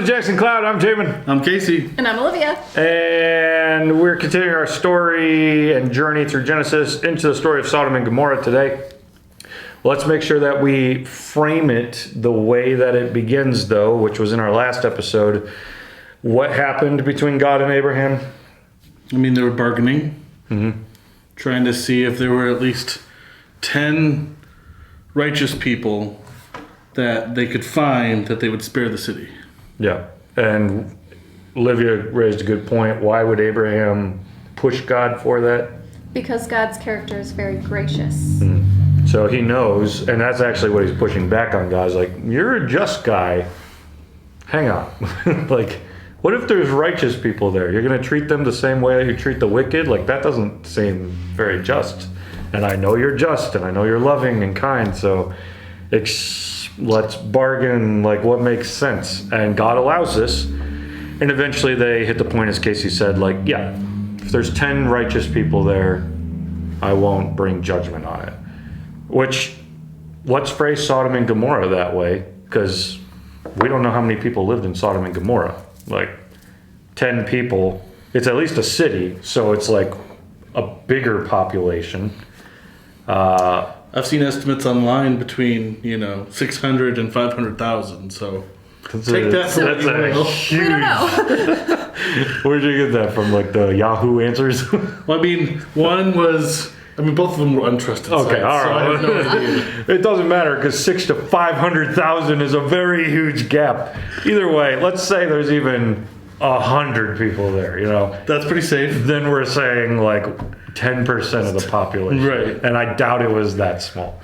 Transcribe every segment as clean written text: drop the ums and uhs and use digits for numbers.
to Jackson Cloud. I'm Jamin. I'm Casey. And I'm Olivia. And we're continuing our story and journey through Genesis into the story of Sodom and Gomorrah today. Let's make sure that we frame it the way that it begins, though, which was in our last episode. What happened between God and Abraham? I mean, they were bargaining, trying to see if there were at least 10 righteous people that they could find that they would spare the city. Yeah. And Olivia raised a good point. Why would Abraham push God for that? Because God's character is very gracious. So he knows, and that's actually what he's pushing back on God. He's like, you're a just guy. Hang on. Like, what if there's righteous people there? You're going to treat them the same way you treat the wicked? Like, that doesn't seem very just. And I know you're just, and I know you're loving and kind, so let's bargain, like, what makes sense. And God allows this. And eventually they hit the point, as Casey said, like, yeah, if there's 10 righteous people there, I won't bring judgment on it. Which, let's phrase Sodom and Gomorrah that way, because we don't know how many people lived in Sodom and Gomorrah. Like, 10 people, it's at least a city, so it's like a bigger population. I've seen estimates online between, 600 and 500,000, so take that for what you will. We don't know. Where'd you get that from, like the Yahoo answers? Well, I mean, both of them were untrusted Okay, sites, all so I right. have no idea. It doesn't matter because 600 to 500,000 is a very huge gap. Either way, let's say there's even 100 people there. That's pretty safe. Then we're saying like 10% of the population, Right. And I doubt it was that small.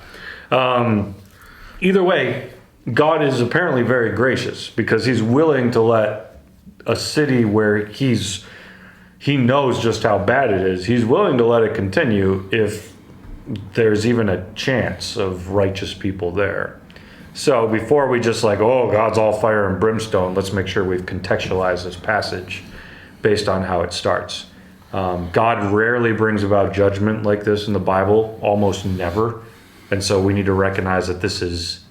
Either way, God is apparently very gracious because He's willing to let a city where He knows just how bad it is. He's willing to let it continue if there's even a chance of righteous people there. So before we just like, oh, God's all fire and brimstone, let's make sure we've contextualized this passage based on how it starts. God rarely brings about judgment like this in the Bible, almost never. And so we need to recognize that this is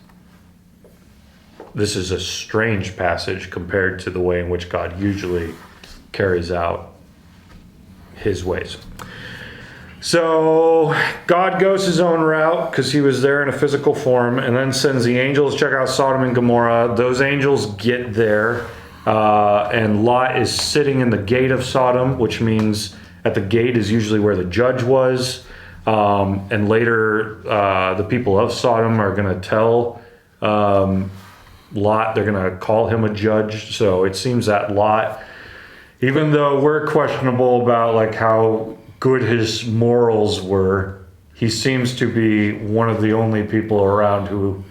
a strange passage compared to the way in which God usually carries out His ways. So God goes His own route because He was there in a physical form, and then sends the angels to check out Sodom and Gomorrah. Those angels get there, and Lot is sitting in the gate of Sodom, which means at the gate is usually where the judge was. And later, the people of Sodom are going to tell Lot, they're going to call him a judge. So it seems that Lot, even though we're questionable about like how good his morals were, he seems to be one of the only people around who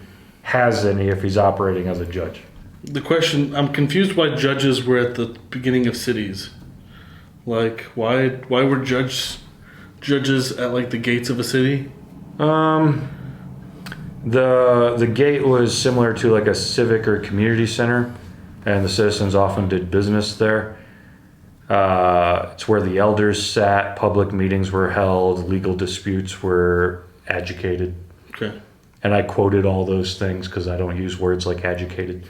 has any if he's operating as a judge. The question, I'm confused why judges were at the beginning of cities. Like, why were judges at like the gates of a city? The gate was similar to like a civic or community center, and the citizens often did business there. It's where the elders sat, public meetings were held, legal disputes were adjudicated. Okay. And I quoted all those things because I don't use words like adjudicated.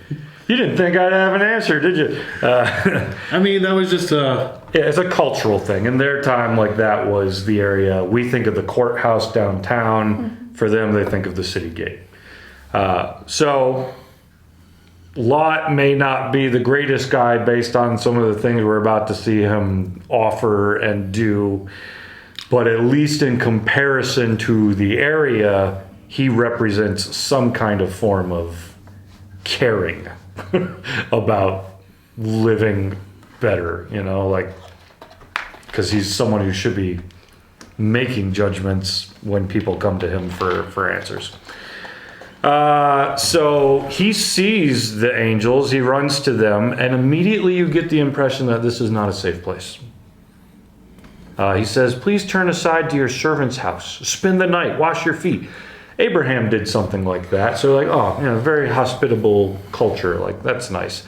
You didn't think I'd have an answer, did you? I mean, that was just Yeah, it's a cultural thing. In their time, like that was the area. We think of the courthouse downtown. For them, they think of the city gate. So Lot may not be the greatest guy based on some of the things we're about to see him offer and do, but at least in comparison to the area, he represents some kind of form of caring about living better, like, because he's someone who should be making judgments when people come to him for answers. So he sees the angels, he runs to them, and immediately you get the impression that this is not a safe place. He says, please turn aside to your servant's house, spend the night, wash your feet. Abraham did something like that. So very hospitable culture. Like, that's nice.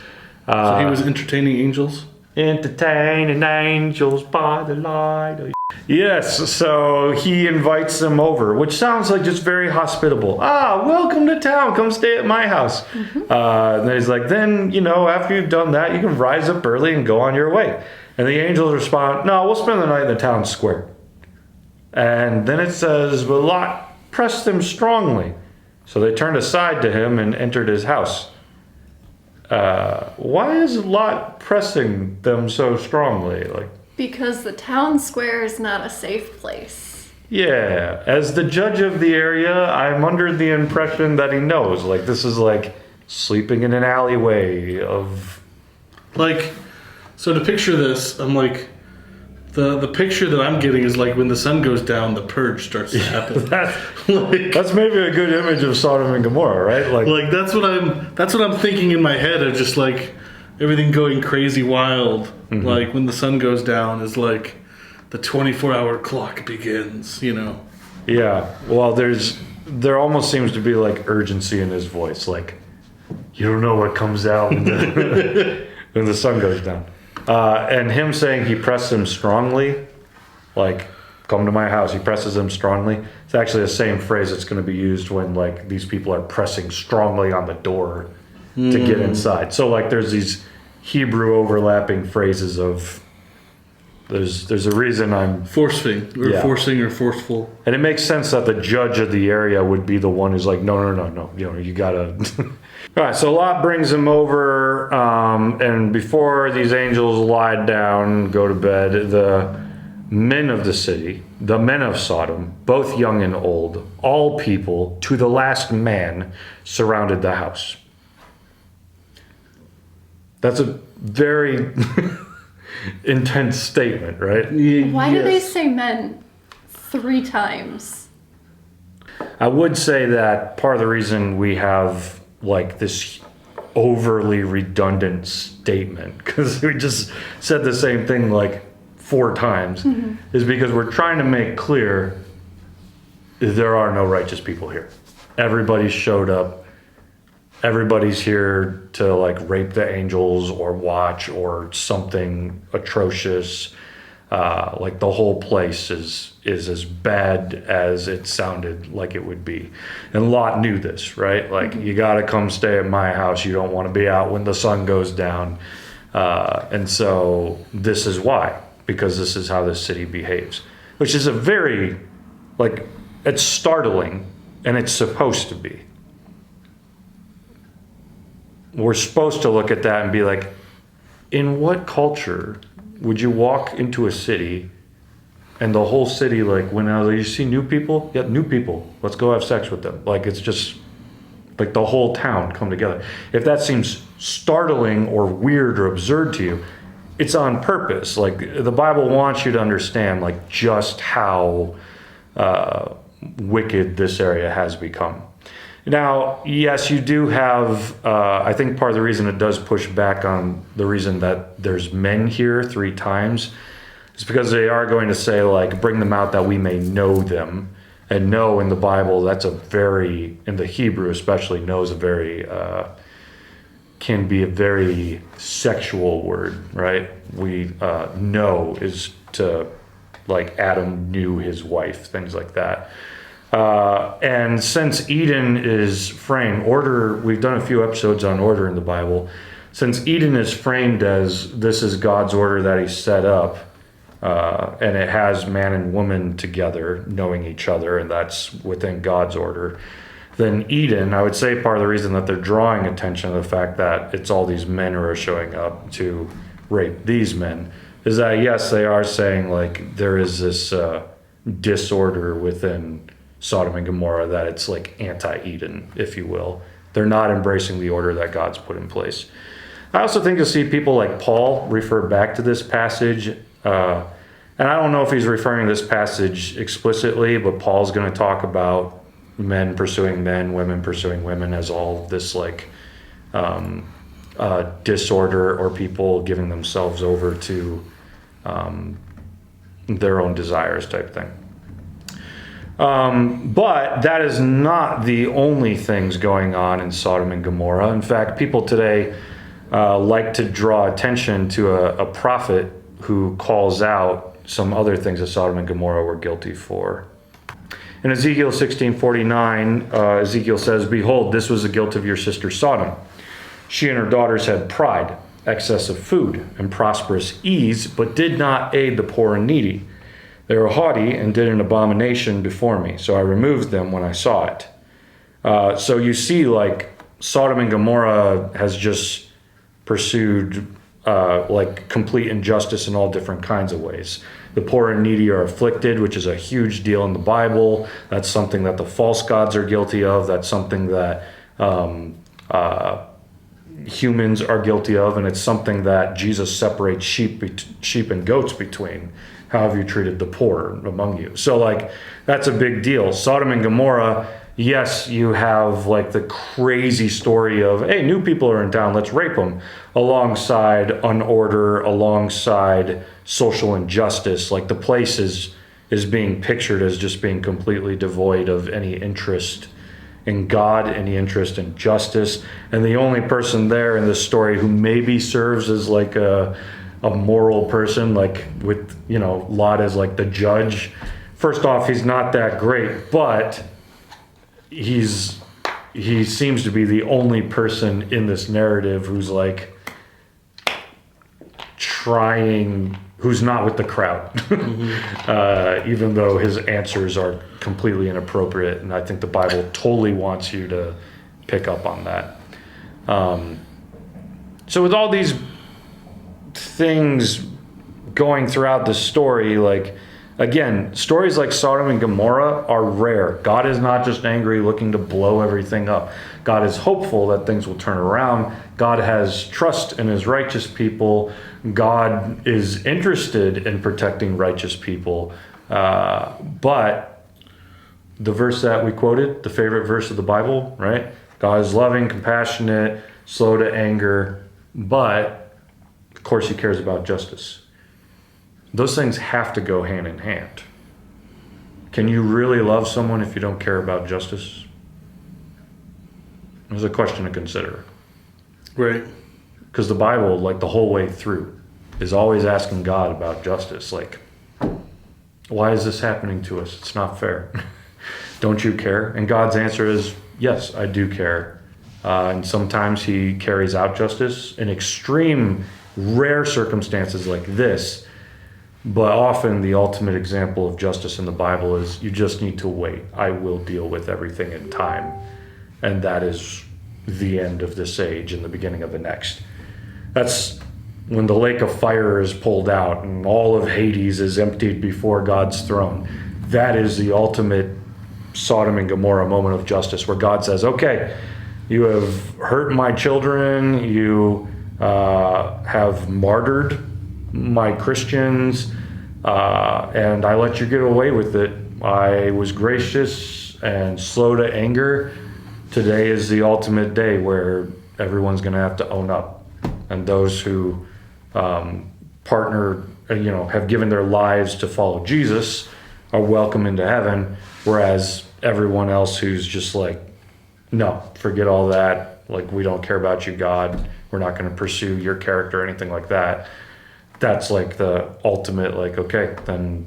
so he was entertaining angels? entertaining angels by the light. Yes, so he invites them over, which sounds like just very hospitable. Welcome to town. Come stay at my house. And he's like, then, after you've done that, you can rise up early and go on your way. And the angels respond, no, we'll spend the night in the town square. And then it says, but Lot pressed them strongly. So they turned aside to him and entered his house. Why is Lot pressing them so strongly? Because the town square is not a safe place. Yeah, as the judge of the area, I'm under the impression that he knows. This is like sleeping in an alleyway of... So to picture this, I'm like, the picture that I'm getting is like when the sun goes down, the purge starts to happen. That's maybe a good image of Sodom and Gomorrah, right? That's what I'm thinking in my head of just like everything going crazy wild. Mm-hmm. Like when the sun goes down is like the 24-hour clock begins, Yeah. Well, there almost seems to be like urgency in his voice. Like, you don't know what comes out when when the sun goes down. And him saying he pressed him strongly, like, come to my house. He presses him strongly. It's actually the same phrase that's going to be used when like these people are pressing strongly on the door to get inside. So like there's these Hebrew overlapping phrases of there's a reason I'm forcing or forceful. And it makes sense that the judge of the area would be the one who's like, no. You gotta. All right, so Lot brings him over, and before these angels lie down, go to bed, the men of the city, the men of Sodom, both young and old, all people, to the last man, surrounded the house. That's a very intense statement, right? Why do they say men 3 times? I would say that part of the reason we have like this overly redundant statement, because we just said the same thing like 4 times, is because we're trying to make clear there are no righteous people here. Everybody showed up. Everybody's here to like rape the angels or watch or something atrocious. Like the whole place is as bad as it sounded like it would be. And Lot knew this, right? Like, you got to come stay at my house. You don't want to be out when the sun goes down. And so this is why, because this is how this city behaves, which is a very, like, it's startling, and it's supposed to be. We're supposed to look at that and be like, in what culture would you walk into a city and the whole city, like, when you see new people? Yeah, new people. Let's go have sex with them. Like, it's just like the whole town come together. If that seems startling or weird or absurd to you, it's on purpose. Like, the Bible wants you to understand, like, just how wicked this area has become. Now, yes, you do have, I think part of the reason it does push back on the reason that there's men here 3 times is because they are going to say, like, bring them out that we may know them. And know in the Bible, that's a very, in the Hebrew especially, know is a very, can be a very sexual word, right? We know is to, like, Adam knew his wife, things like that. And since Eden is framed, order, we've done a few episodes on order in the Bible. Since Eden is framed as this is God's order that he set up, and it has man and woman together, knowing each other, and that's within God's order, then Eden, I would say part of the reason that they're drawing attention to the fact that it's all these men who are showing up to rape these men, is that, yes, they are saying, like, there is this disorder within Sodom and Gomorrah, that it's like anti-Eden, if you will. They're not embracing the order that God's put in place. I also think you'll see people like Paul refer back to this passage, and I don't know if he's referring to this passage explicitly, but Paul's going to talk about men pursuing men, women pursuing women, as all this like disorder or people giving themselves over to their own desires type thing. But that is not the only things going on in Sodom and Gomorrah. In fact, people today like to draw attention to a prophet who calls out some other things that Sodom and Gomorrah were guilty for. In Ezekiel 16:49, Ezekiel says, "Behold, this was the guilt of your sister Sodom. She and her daughters had pride, excess of food, and prosperous ease, but did not aid the poor and needy. They were haughty and did an abomination before me, so I removed them when I saw it." So you see, like, Sodom and Gomorrah has just pursued like complete injustice in all different kinds of ways. The poor and needy are afflicted, which is a huge deal in the Bible. That's something that the false gods are guilty of. That's something that humans are guilty of, and it's something that Jesus separates sheep and goats between. How have you treated the poor among you? So, like, that's a big deal. Sodom and Gomorrah, yes, you have like the crazy story of, hey, new people are in town, let's rape them, alongside unorder, alongside social injustice. Like, the place is being pictured as just being completely devoid of any interest in God, any interest in justice. And the only person there in this story who maybe serves as like a moral person, like with, you know, Lot as like the judge. First off, he's not that great, but he seems to be the only person in this narrative who's like trying, who's not with the crowd. Even though his answers are completely inappropriate, and I think the Bible totally wants you to pick up on that. So with all these things going throughout the story, like, again, stories like Sodom and Gomorrah are rare. God is not just angry looking to blow everything up. God is hopeful that things will turn around. God has trust in his righteous people. God is interested in protecting righteous people. But the verse that we quoted, the favorite verse of the Bible, right? God is loving, compassionate, slow to anger, but of course he cares about justice. Those things have to go hand in hand. Can you really love someone if you don't care about justice? There's a question to consider. Right. Because the Bible, like the whole way through, is always asking God about justice. Like, why is this happening to us? It's not fair. Don't you care? And God's answer is, yes, I do care. And sometimes he carries out justice in extreme, rare circumstances like this. But often the ultimate example of justice in the Bible is, you just need to wait. I will deal with everything in time. And that is the end of this age and the beginning of the next. That's when the lake of fire is pulled out and all of Hades is emptied before God's throne. That is the ultimate Sodom and Gomorrah moment of justice, where God says, okay, you have hurt my children, you have martyred my Christians, and I let you get away with it. I was gracious and slow to anger. Today is the ultimate day where everyone's going to have to own up. And those who partner, have given their lives to follow Jesus are welcome into heaven, whereas everyone else who's just like, no, forget all that. Like, we don't care about you, God. We're not going to pursue your character or anything like that. That's like the ultimate, like, okay, then,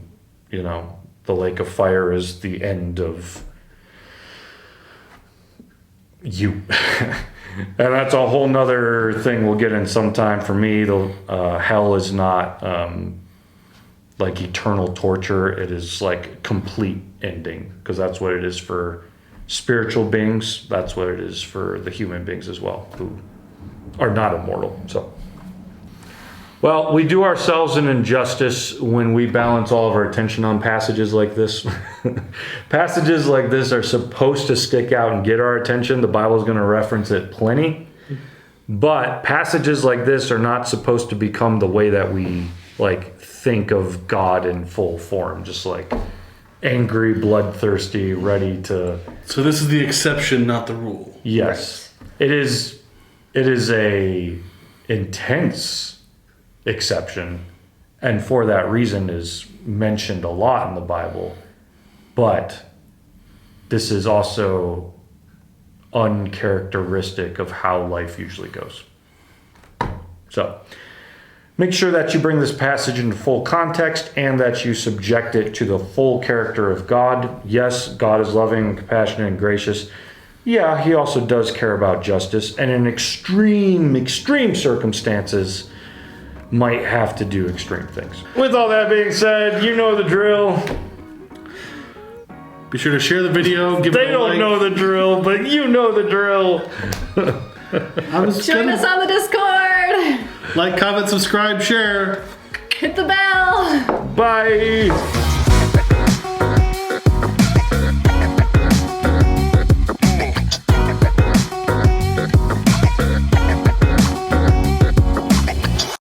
the lake of fire is the end of you. And that's a whole nother thing we'll get in sometime. For me, hell is not like eternal torture. It is like complete ending, because that's what it is for spiritual beings. That's what it is for the human beings as well, who are not immortal. So, well, we do ourselves an injustice when we balance all of our attention on passages like this. Passages like this are supposed to stick out and get our attention. The Bible's going to reference it plenty. But passages like this are not supposed to become the way that we think of God in full form, just like angry, bloodthirsty, ready to... So this is the exception, not the rule. Yes. Right. It is a intense exception, and for that reason is mentioned a lot in the Bible. But this is also uncharacteristic of how life usually goes. So make sure that you bring this passage into full context and that you subject it to the full character of God. Yes, God is loving, compassionate, and gracious. Yeah, he also does care about justice, and in extreme circumstances, might have to do extreme things. With all that being said, you know the drill. Be sure to share the video. Give They it a don't like. know the drill, but you know the drill. Join us on the Discord. Like, comment, subscribe, share. Hit the bell. Bye.